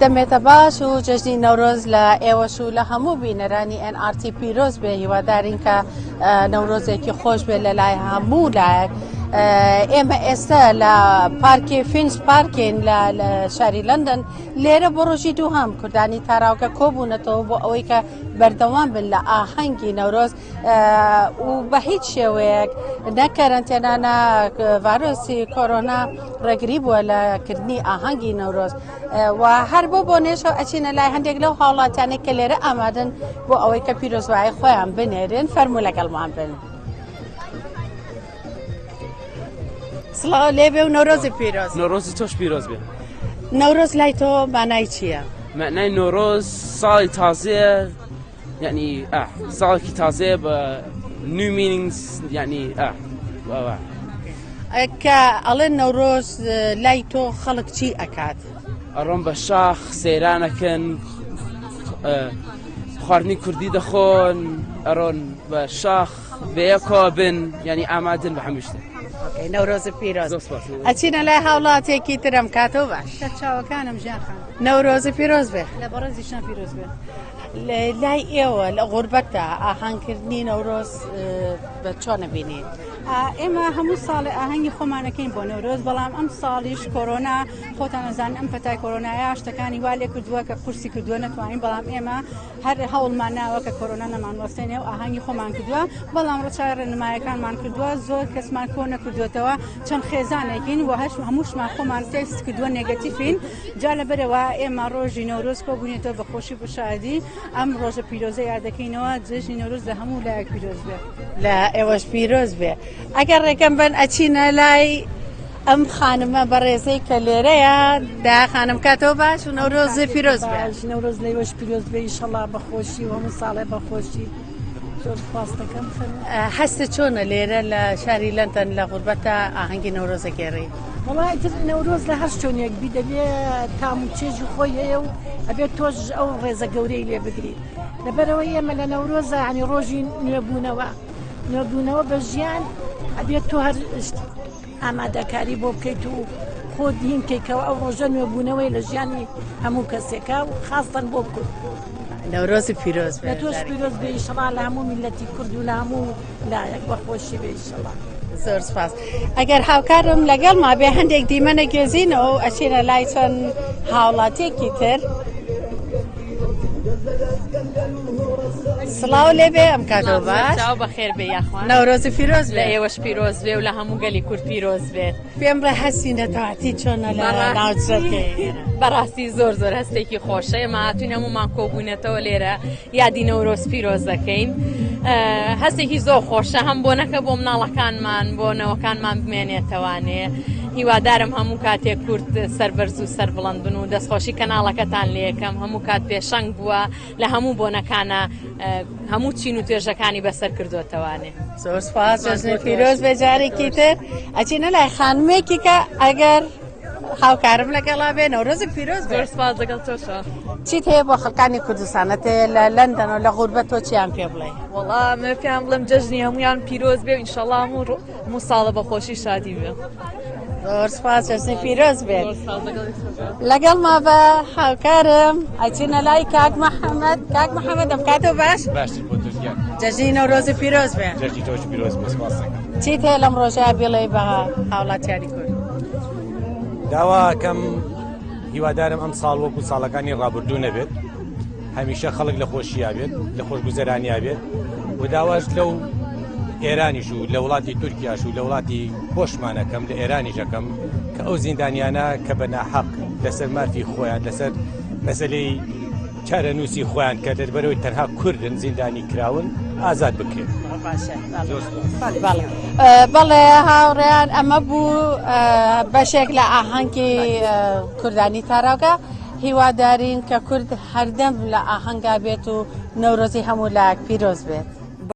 دەمێتە باش و جەژنی نەورۆز لە ئێوەش و لە هەموو بینەرانی NRT پیرۆز بێ. هیوادارین کە نەورۆزێکی خۆش بێت لە لای هەموو لایەک. ئێمە ئێستا لە پارکی فینچ پارکین لە شاری لەندەن لێرە بۆ ڕۆژی دووهەم کوردانی تاراوکە کۆبوونەتەوە بۆ ئەوەی کە بەردەوام بن لە ئاهەنگی نەورۆز و بە هیچ شێوەیەک نەکەرەنتێنانە ڤایرۆسی کۆرۆنا ڕێگری بووە لەکردنی ئاهەنگی نەورۆز و هەر بۆ نێشەوە ئەچینە لای هەندێک لەو هاوڵاتیانێک کە لێرە ئامادەن بۆ ئەوەی کە پیرۆزبایی خۆیان بنێرن فەرموو لەگەڵمان بن. سڵاو لێبێ و نەورۆزی پیرۆز. نۆرۆزی تۆش پیرۆز بێ. نەورۆز لای تۆ مانای چییە؟ معنای نۆرۆز ساڵی تازەیە، یعنی ساڵێکی تازەیە بە new meanings، یعنی کە ئەڵێن نەورۆز لای تۆ خەڵک چی ئەکات؟ ئەڕۆن بە شاخ سەیرانەکەن، خواردنی کوردی دەخۆن، ئەڕۆن بە شاخ بەیەکەوە بن، یعنی ئامادەن بە هەموو شتێک. نەورۆزی پیرۆز. ئەچینە لای هاوڵاتێکی ترم کاتەوە باش. چاوەکانم ژیان خان. نەورۆزی پیرۆز بێ. لە بەڕێزیشان پیرۆز بێ. لای ئێوە لە غوربەتە ئاهەنگکردنی نەورۆز بە چۆنە بینین؟ ئێمە هەموو ساڵی ئاهەنگی خۆمانەکەین بۆ نەورۆز، بەڵام ئەم ساڵیش کۆرۆنا خۆتان نەزانن ئەم پەتای کۆرۆنایە شتەکانی وا لێ کردووە کە قورسی کردووە نەتوانین، بەڵام ئێمە هەر هەوڵمان ناوە کە کۆرۆنا نەمانوەستێنێ و ئاهەنگی خۆمان کردووە، بەڵام ڕەچاو ڕێنماییەکانمان کردووە، زۆر کەسمان کۆ نەکردوێتەوە، چەند خێزانێکین و هەمووشمان خۆمان تێست کردووە نێگەتیفین. جا لەبەرەوە ئێمە ڕۆژی نەورۆز کۆبوونێتەوە بە خۆشی بە شادی. ئەم ڕۆژە پیرۆزە یادەکەینەوە، جێژنی نەورۆز لە هەموو لایەک پیرۆز بێ. لە ئێوەش پیرۆز بێ. ئەگەر ڕێکەم بن ئەچینە لای ئەم خانمە بەڕێزەی کە لێرەیە دا خانم کاتەوە باش و نەورۆزی پیرۆز بێ. نەورۆز لەیوەش پیرۆز بێ ئینشەڵا بەخۆشی و هەموو ساڵێ بەخۆشی. زۆر سوپاس دەکەم. هەستە چۆنە لێرە لە شاری لەندەن لە غوربەتە ئاهەنگی نەورۆزە گێڕی؟ وڵای تر نەورۆز لە هەر شتێک بی دەبێت تام و چێژی خۆی هەیە و ئەبێت تۆش ئەو ڕێزە گەورەی لێ بگریت. لەبەرەوە ئێمە لە نەورۆزە عنی ڕۆژی نوێبوونەوە بە ژیان ئەبێت تۆ هەر ئامادەکاری بۆ بکەیت و خۆ دینکەیتەوە ئەو ڕۆژە نوێبوونەوەی لە ژیانی هەموو کەسێکە و خاستن بۆ بکرد. نەورۆزی پیرۆز بێ. لە تۆش پیرۆز بێ ئینشەڵا لە هەموو میلەتی کورد و لە هەموو لایەک بەخۆشی بێ ئینشەڵا. زۆر سپاس. ئەگەر هاوکارم لەگەڵ ما بێ هەندێک دیمەنە گێزینەوە و ئەچینە لای چەند هاوڵاتێکی تر. سڵاو لێبێ ئەم کاتەوە باش. چاو بەخێر بێ یاخوان. نەورۆزی پیرۆز لە بێ. ئێوەش پیرۆز بێ و لە هەموو گەلی کورد پیرۆز بێت. پێم بڵێ هەستی نەتەواتی چۆنە لە ناوچەکەی؟ بەڕاستی زۆر هەستێکی خۆشە. ئێمە هاتوین هەمومان کۆبوونێتەوە لێرە یادی نەورۆز پیرۆز دەکەین. هەستێکی زۆر خۆشە، هەم بۆنەکە بۆ مناڵەکانمان بۆ نەوەکانمان بمێنێتەوانێ. هیوادارم هەموو کاتێک کورد سەربەرز و سەربڵند بن و دەستخۆشی کەناڵەکەتان لێ یەکەم. هەموو کات پێشەنگ بووە لە هەموو بۆنەکانە هەموو چین و توێژەکانی بەسەر کردوتەوانێ. زۆر سپاس. جەژنی پیرۆز بێ جارێکی تر. ئەچینە لای خانمێکی کە ئەگەر هاوکارم لەگەڵا بێ نەورۆزی پیرۆز بێ. زۆر سپاس لەگەڵ تۆشە. چیت هەیە بۆ خەڵکانی کوردستانت لە لەندەن و لە غوربەت تۆ چیان پێ بڵێ؟ وەڵام پێیان بڵێم جەژنی هەمویان پیرۆز بێ و ئینشەڵا هەموو ساڵە بەخۆشی شادی بێ. زۆر سپاس. جەژنی پیرۆز بێت. لەگەڵ ما بە هاوکارم ئەچینە لای کاک مەحەممەد. کاک مەحەممەد ئەم کاتەوە باش؟ باشتر بۆ تۆزیان. جەژنی نەورۆزی پیرۆز بێ. جەژنی تۆش پیرۆز بێ. سپاس دەکەم. چیت هەیە لەم ڕۆژە بڵێ بە هاوڵاتیانی کورد؟ داواکەم هیوادارم ئەم ساڵ وەکو ساڵەکانی ڕابردوو نەبێت، هەمیشە خەڵک لە خۆشییا بێت، لە خۆشگوزەرانیا بێت و داواش لەو ئێرانیش و لە وڵاتی تورکیاش و لە وڵاتی خۆشمانەکەم لە ئێرانیشەکەم کە ئەو زیندانیانە کە بە ناحەق لەسەر مافی خۆیان لەسەر مەسەلەی چارەنووسی خۆیان کە دەربەرەوەی تەنها کوردن زیندانی کراون ئازاد بکرێت. بەڵێ هاوڕێیان ئەمە بوو بەشێک لە ئاهەنگی کوردانی تاراوکە. هیوادارین کە کورد هەردەم لە ئاهەنگا بێت و نەورۆزی هەموو لایەک پیرۆز بێت.